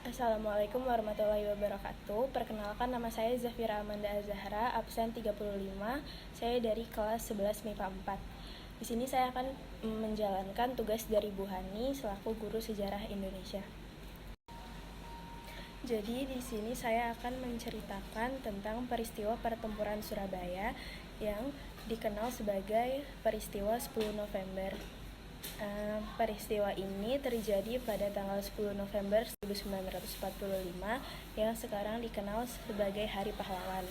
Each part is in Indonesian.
Assalamualaikum warahmatullahi wabarakatuh. Perkenalkan, nama saya Zafira Amanda Azahra, absen 35. Saya dari kelas 11 MIPA 4. Di sini saya akan menjalankan tugas dari Bu Hani selaku guru sejarah Indonesia. Jadi di sini saya akan menceritakan tentang peristiwa pertempuran Surabaya yang dikenal sebagai peristiwa 10 November. Peristiwa ini terjadi pada tanggal 10 November 1945 yang sekarang dikenal sebagai Hari Pahlawan.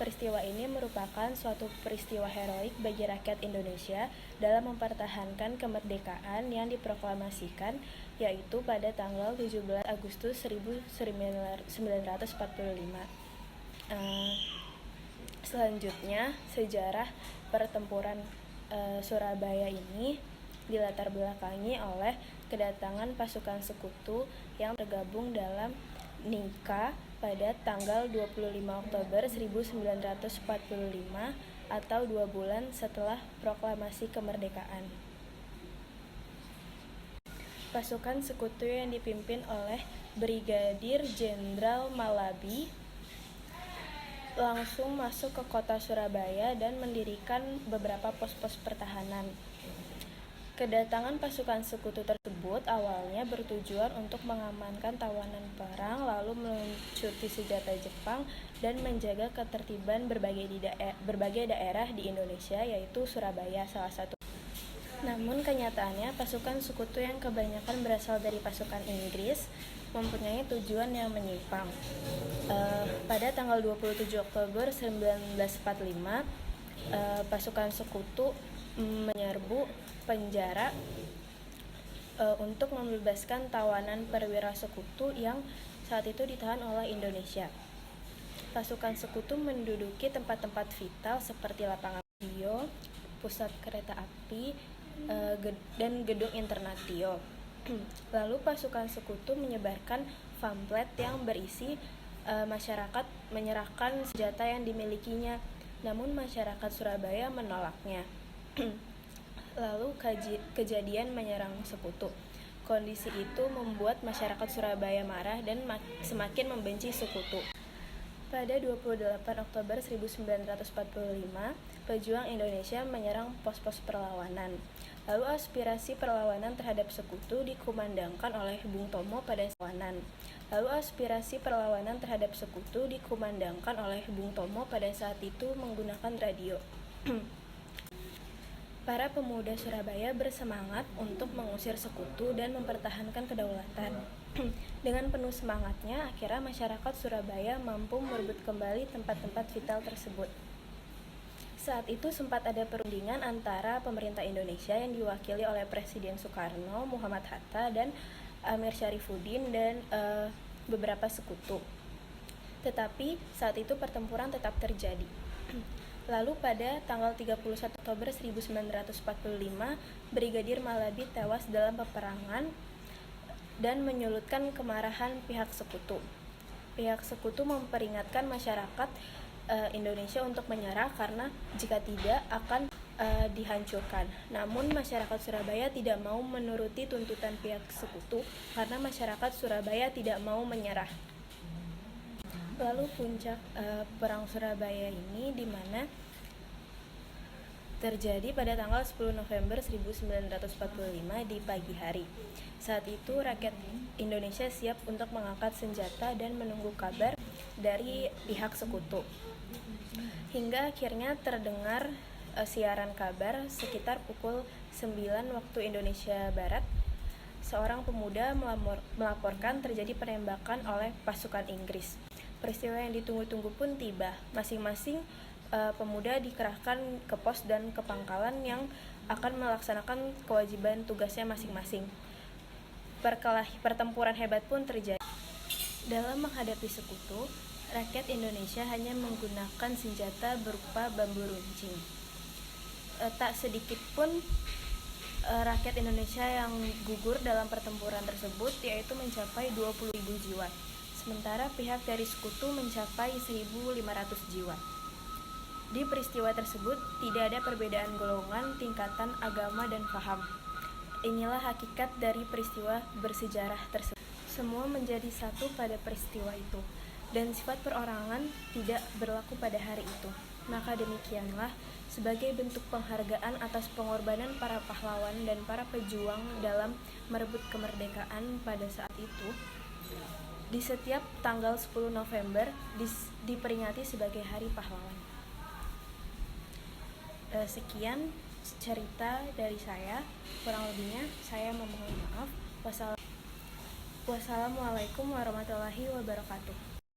Peristiwa ini merupakan suatu peristiwa heroik bagi rakyat Indonesia dalam mempertahankan kemerdekaan yang diproklamasikan, yaitu pada tanggal 17 Agustus 1945. Selanjutnya, sejarah pertempuran Surabaya ini dilatar belakangi oleh kedatangan pasukan sekutu yang tergabung dalam Nika pada tanggal 25 Oktober 1945 atau 2 bulan setelah proklamasi kemerdekaan. Pasukan sekutu yang dipimpin oleh Brigadir Jenderal Malabi langsung masuk ke kota Surabaya dan mendirikan beberapa pos-pos pertahanan. Kedatangan pasukan sekutu tersebut awalnya bertujuan untuk mengamankan tawanan perang, lalu meluncurkan senjata Jepang dan menjaga ketertiban berbagai daerah di Indonesia, yaitu Surabaya salah satu. Namun kenyataannya pasukan sekutu yang kebanyakan berasal dari pasukan Inggris mempunyai tujuan yang menyimpang. Pada tanggal 27 Oktober 1945, pasukan sekutu menyerbu penjara untuk membebaskan tawanan perwira sekutu yang saat itu ditahan oleh Indonesia. Pasukan sekutu menduduki tempat-tempat vital seperti lapangan radio, pusat kereta api, dan gedung Internatio. Lalu pasukan sekutu menyebarkan pamflet yang berisi masyarakat menyerahkan senjata yang dimilikinya, namun masyarakat Surabaya menolaknya. Lalu kejadian menyerang sekutu. Kondisi itu membuat masyarakat Surabaya marah dan semakin membenci sekutu. Pada 28 Oktober 1945, pejuang Indonesia menyerang pos-pos perlawanan. Lalu aspirasi perlawanan terhadap sekutu dikumandangkan oleh Bung Tomo pada saat itu menggunakan radio. Para pemuda Surabaya bersemangat untuk mengusir sekutu dan mempertahankan kedaulatan. Dengan penuh semangatnya, akhirnya masyarakat Surabaya mampu merebut kembali tempat-tempat vital tersebut. Saat itu sempat ada perundingan antara pemerintah Indonesia yang diwakili oleh Presiden Soekarno, Muhammad Hatta, dan Amir Syarifuddin dan beberapa sekutu. Tetapi saat itu pertempuran tetap terjadi. Lalu pada tanggal 31 Oktober 1945, Brigadir Malabi tewas dalam peperangan dan menyulutkan kemarahan pihak sekutu. Pihak sekutu memperingatkan masyarakat Indonesia untuk menyerah karena jika tidak akan dihancurkan. Namun masyarakat Surabaya tidak mau menuruti tuntutan pihak sekutu karena masyarakat Surabaya tidak mau menyerah. Lalu puncak perang Surabaya ini di mana terjadi pada tanggal 10 November 1945 di pagi hari. Saat itu rakyat Indonesia siap untuk mengangkat senjata dan menunggu kabar dari pihak sekutu. Hingga akhirnya terdengar siaran kabar sekitar pukul 9 waktu Indonesia Barat. Seorang pemuda melaporkan terjadi penembakan oleh pasukan Inggris. Peristiwa yang ditunggu-tunggu pun tiba. Masing-masing pemuda dikerahkan ke pos dan ke pangkalan yang akan melaksanakan kewajiban tugasnya masing-masing. Pertempuran hebat pun terjadi. Dalam menghadapi sekutu, rakyat Indonesia hanya menggunakan senjata berupa bambu runcing. Tak sedikit pun rakyat Indonesia yang gugur dalam pertempuran tersebut, yaitu mencapai 20.000 jiwa. Sementara pihak dari sekutu mencapai 1.500 jiwa. Di peristiwa tersebut tidak ada perbedaan golongan, tingkatan, agama, dan paham. Inilah hakikat dari peristiwa bersejarah tersebut. semua menjadi satu pada peristiwa itu, dan sifat perorangan tidak berlaku pada hari itu. Maka demikianlah, sebagai bentuk penghargaan atas pengorbanan para pahlawan dan para pejuang dalam merebut kemerdekaan pada saat itu, di setiap tanggal 10 November diperingati sebagai Hari Pahlawan. Sekian cerita dari saya, kurang lebihnya saya memohon maaf. Wassalamualaikum warahmatullahi wabarakatuh.